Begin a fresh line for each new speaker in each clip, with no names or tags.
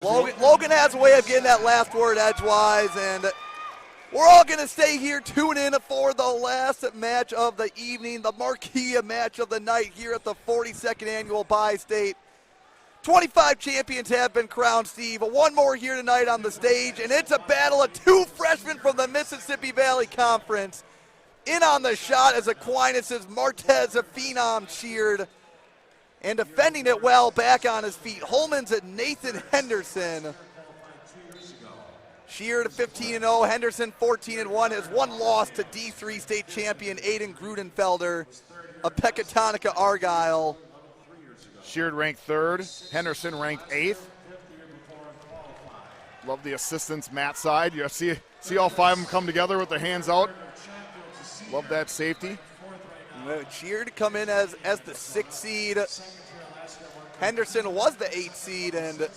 Logan has a way of getting that last word edgewise, and we're all going to stay here, tune in for the last match of the evening, the marquee match of the night here at the 42nd Annual Bi-State. 25 champions have been crowned, Steve. One more here tonight on the stage, and it's a battle of two freshmen from the Mississippi Valley Conference. In on the shot as Aquinas' Martez, a phenom, Sheard. And defending it well back on his feet, Holman's at Nathan Henderson. Sheard 15-0, Henderson 14-1, has one loss to D3 state champion Aiden Grudenfelder of Pecatonica Argyle.
Sheard ranked third, Henderson ranked eighth. Love the assistance mat side. You see all five of them come together with their hands out. Love that safety.
Sheard to come in as the 6th seed. Henderson was the 8th seed, and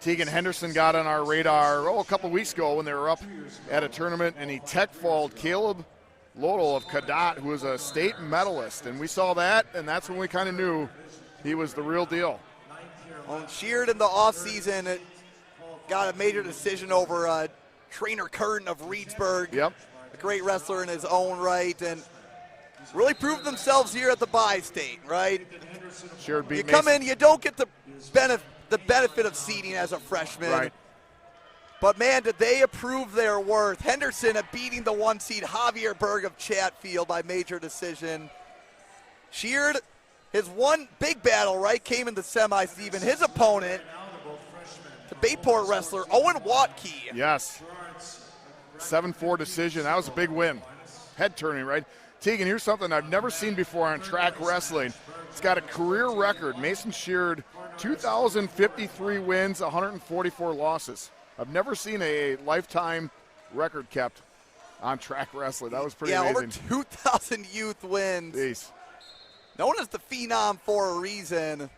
Tegan Henderson got on our radar a couple weeks ago when they were up at a tournament, and he tech-falled Caleb Lodel of Cadott, who was a state medalist, and we saw that, and that's when we kind of knew he was the real deal.
Well, Sheard in the offseason got a major decision over Trainer Curtin of Reedsburg.
Yep.
A great wrestler in his own right, and really proved themselves here at the Bi-State, right?
Sheard beat
you come in, you don't get the benefit of seeding as a freshman.
Right.
But, man, did they approve their worth. Henderson beating the 1 seed Javier Berg of Chatfield by major decision. Sheard, his one big battle, right, came in the semis, Stephen. His opponent, the Bayport wrestler, Owen Watke.
Yes. 7-4 decision. That was a big win. Head turning, right? Tegan, here's something I've never seen before on track wrestling. It's got a career record. Mason Sheard, 2,053 wins, 144 losses. I've never seen a lifetime record kept on track wrestling. That was pretty amazing.
Over 2,000 youth wins.
Jeez.
Known as the Phenom for a reason.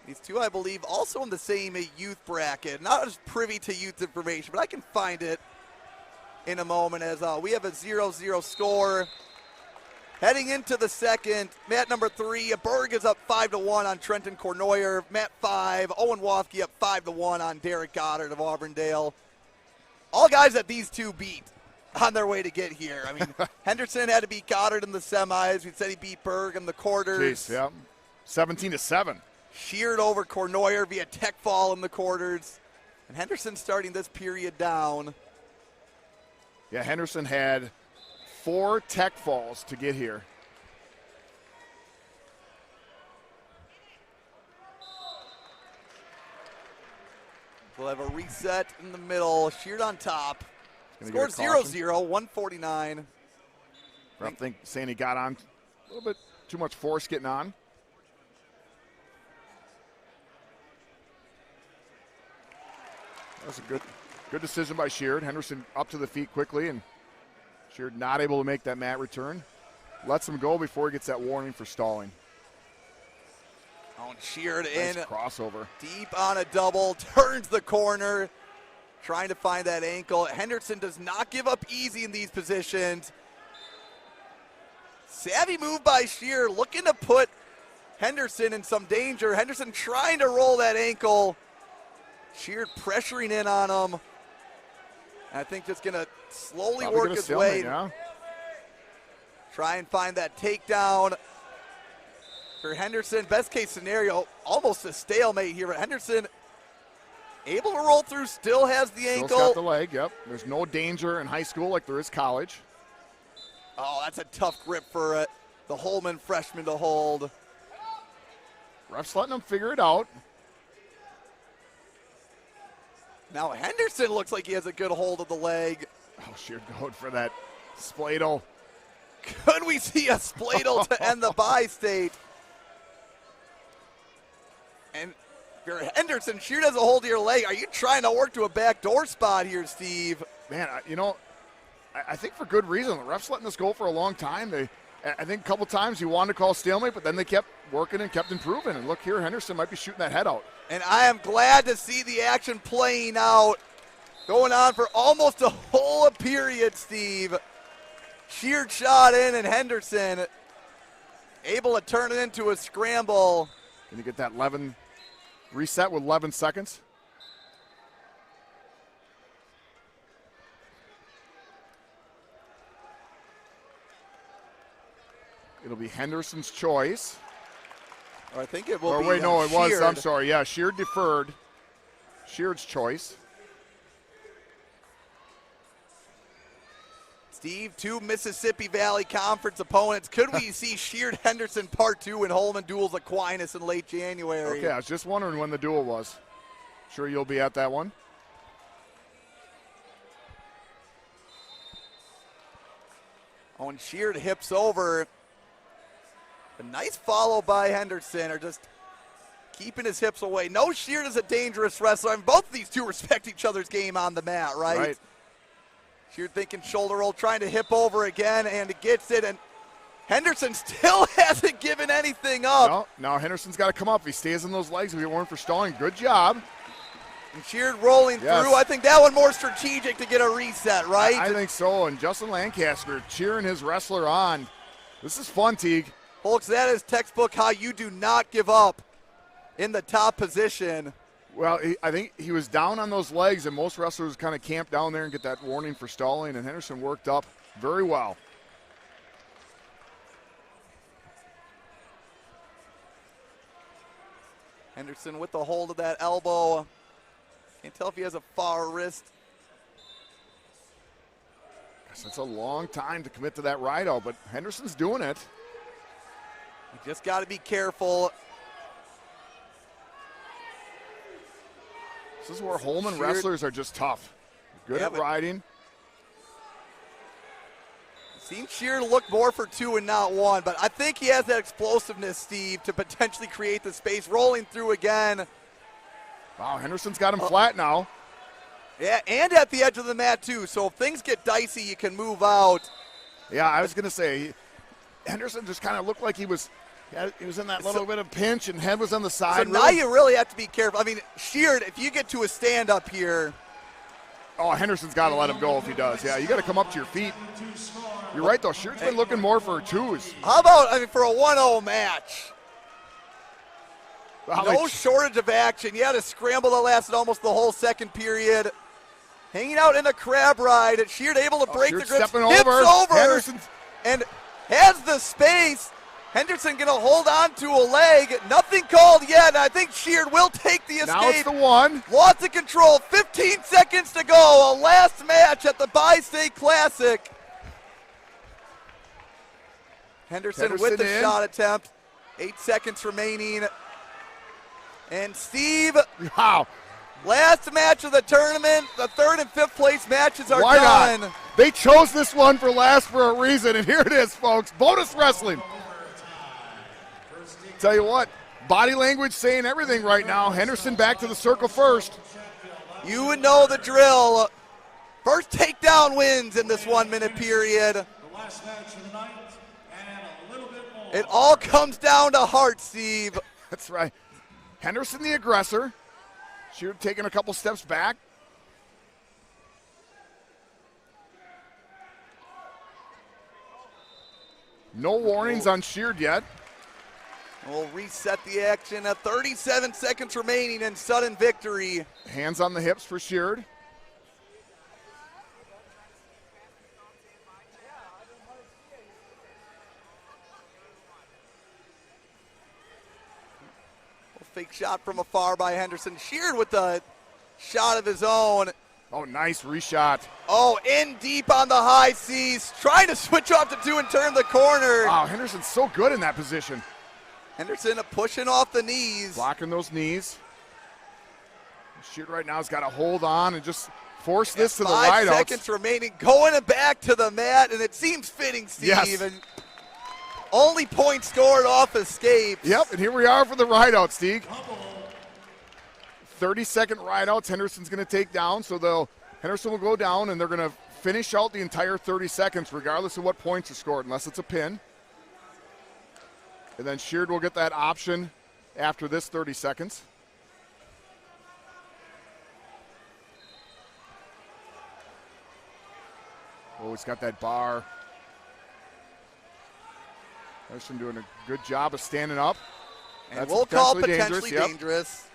These two, I believe, also in the same youth bracket. Not as privy to youth information, but I can find it in a moment as we have a 0-0 score. Heading into the second, mat number 3, Berg is up 5-1 on Trenton Cornoyer. Mat 5, Owen Watke up 5-1 on Derek Goddard of Auburndale. All guys that these two beat on their way to get here. I mean, Henderson had to beat Goddard in the semis. We said he beat Berg in the quarters.
Jeez, yeah. 17-7.
Sheared over Cornoyer via tech fall in the quarters. And Henderson starting this period down.
Yeah, Henderson had 4 tech falls to get here.
We'll have a reset in the middle. Sheard on top. Scored 0-0, 149.
I think saying he got on a little bit too much force getting on. That was a good decision by Sheard. Henderson up to the feet quickly, and Sheard not able to make that mat return. Lets him go before he gets that warning for stalling.
Oh, Sheard
nice
in.
Crossover.
Deep on a double, turns the corner, trying to find that ankle. Henderson does not give up easy in these positions. Savvy move by Sheard, looking to put Henderson in some danger. Henderson trying to roll that ankle. Sheard pressuring in on him. And I think just going to slowly work his way.
Yeah.
Try and find that takedown for Henderson. Best case scenario, almost a stalemate here. But Henderson able to roll through, still has the ankle.
Still got the leg, yep. There's no danger in high school like there is college.
Oh, that's a tough grip for the Holman freshman to hold.
Ref's letting him figure it out.
Now Henderson looks like he has a good hold of the leg.
Oh, Sheard going for that spladle.
Could we see a spladle to end the Bi-State? And for Henderson, Sheard has a hold of your leg. Are you trying to work to a backdoor spot here, Steve?
Man, I think for good reason. The ref's letting this go for a long time. I think a couple times he wanted to call stalemate, but then they kept working and kept improving. And look here, Henderson might be shooting that head out.
And I am glad to see the action playing out, going on for almost a whole period, Steve. Sheard shot in, and Henderson able to turn it into a scramble.
Can you get that 11 reset with 11 seconds? It'll be Henderson's choice.
Or I think it will be.
Or wait, no, it was.
Sheard.
I'm sorry. Yeah, Sheard deferred. Sheard's choice.
Steve, 2 Mississippi Valley Conference opponents. Could we see Sheard Henderson Part 2 and Holman duels Aquinas in late January?
Okay, I was just wondering when the duel was. Sure you'll be at that one.
Oh, and Sheard hips over. A nice follow by Henderson, or just keeping his hips away. No, Sheard is a dangerous wrestler. I mean, both of these two respect each other's game on the mat, right? Sheard thinking shoulder roll, trying to hip over again, and gets it. And Henderson still hasn't given anything up.
No, now Henderson's got to come up. If he stays in those legs, if he weren't for stalling, good job.
And Sheard rolling through. I think that one more strategic to get a reset, right?
I think so. And Justin Lancaster cheering his wrestler on. This is fun, Teague.
Folks, that is textbook how you do not give up in the top position.
Well, I think he was down on those legs, and most wrestlers kind of camp down there and get that warning for stalling, and Henderson worked up very well.
Henderson with the hold of that elbow. Can't tell if he has a far wrist.
Gosh, that's a long time to commit to that ride out, but Henderson's doing it.
You just got to be careful.
This is where Holman wrestlers are just tough. Good at riding.
Seems Sheard look more for 2 and not 1, but I think he has that explosiveness, Steve, to potentially create the space. Rolling through again.
Wow, Henderson's got him flat now.
Yeah, and at the edge of the mat, too. So if things get dicey, you can move out.
Yeah, I was going to say, Henderson just kind of looked like he was in that little bit of pinch, and head was on the side.
So now you really have to be careful. I mean, Sheard, if you get to a stand-up here.
Oh, Henderson's got to let him go if he does. Yeah, you got to come up to your feet. You're right, though. Sheard's been looking more for 2s.
How about, for a 1-0 match? No shortage of action. You had a scramble that lasted almost the whole second period. Hanging out in a crab ride. Sheard able to break the grip.
Hips over. Henderson's
and has the space. Henderson going to hold on to a leg. Nothing called yet. I think Sheard will take the escape.
Now it's the one.
Lots of control. 15 seconds to go. A last match at the Bi-State Classic. Henderson with the shot attempt. 8 seconds remaining. And Steve.
Wow.
Last match of the tournament. The 3rd and 5th place matches are
Why
done.
Not? They chose this one for last for a reason, and here it is, folks. Bonus wrestling. Tell you what, body language saying everything right now. Henderson back to the circle first.
You would know the drill. First takedown wins in this 1-minute period. It all comes down to heart, Steve.
That's right. Henderson the aggressor. Sheard taking a couple steps back. No warnings on Sheard yet.
We'll reset the action at 37 seconds remaining and sudden victory.
Hands on the hips for Sheard.
Fake shot from afar by Henderson. Sheard with the shot of his own.
Oh, nice reshot.
Oh, in deep on the high seas. Trying to switch off to 2 and turn the corner.
Wow, Henderson's so good in that position.
Henderson pushing off the knees.
Blocking those knees. Sheard right now has got to hold on and just force this to the ride out.
5 seconds remaining. Going back to the mat, and it seems fitting, Steve.
Yes.
And only point scored off escapes.
Yep, and here we are for the ride out, Steve. 30-second ride outs Henderson's going to take down, so Henderson will go down, and they're going to finish out the entire 30 seconds regardless of what points are scored, unless it's a pin. And then Sheard will get that option after this 30 seconds. Oh, he's got that bar. Henderson doing a good job of standing up.
And
That's
we'll call
potentially
potentially
dangerous. Yep.
dangerous.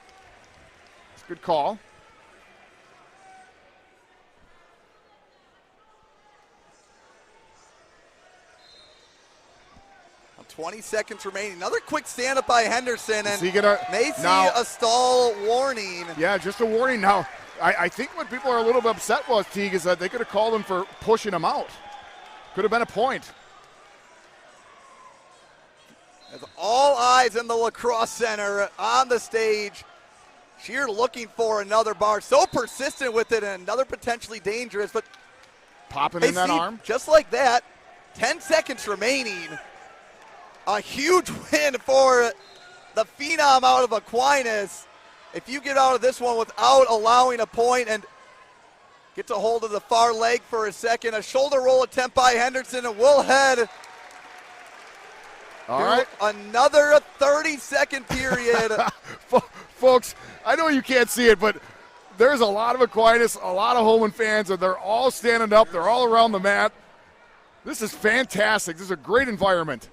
It's a good call.
20 seconds remaining. Another quick stand-up by Henderson, and may see
now,
a stall warning.
Yeah, just a warning. Now, I think what people are a little bit upset was, Teague, is that they could have called him for pushing him out. Could have been a point.
As all eyes in the lacrosse center on the stage. Sheard looking for another bar. So persistent with it, and another potentially dangerous, but
popping in that arm.
Just like that, 10 seconds remaining. A huge win for the Phenom out of Aquinas. If you get out of this one without allowing a point and get to hold of the far leg for a second, a shoulder roll attempt by Henderson, and we'll head
all right.
Another 30-second period.
Folks, I know you can't see it, but there's a lot of Aquinas, a lot of Holman fans, and they're all standing up. They're all around the mat. This is fantastic. This is a great environment.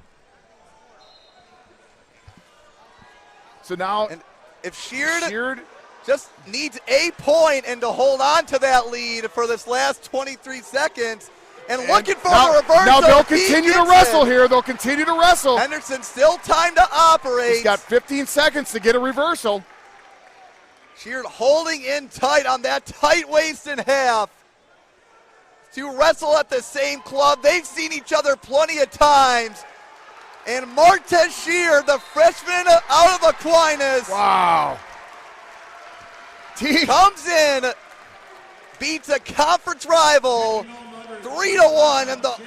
So now,
and if Sheard
just
needs a point and to hold on to that lead for this last 23 seconds, and looking for a reversal.
Now they'll continue to wrestle here. They'll continue to wrestle.
Henderson still time to operate.
He's got 15 seconds to get a reversal.
Sheard holding in tight on that tight waist and half to wrestle at the same club. They've seen each other plenty of times. And Martez Sheard, the freshman out of Aquinas.
Wow.
Comes in, beats a conference rival 3-1, and the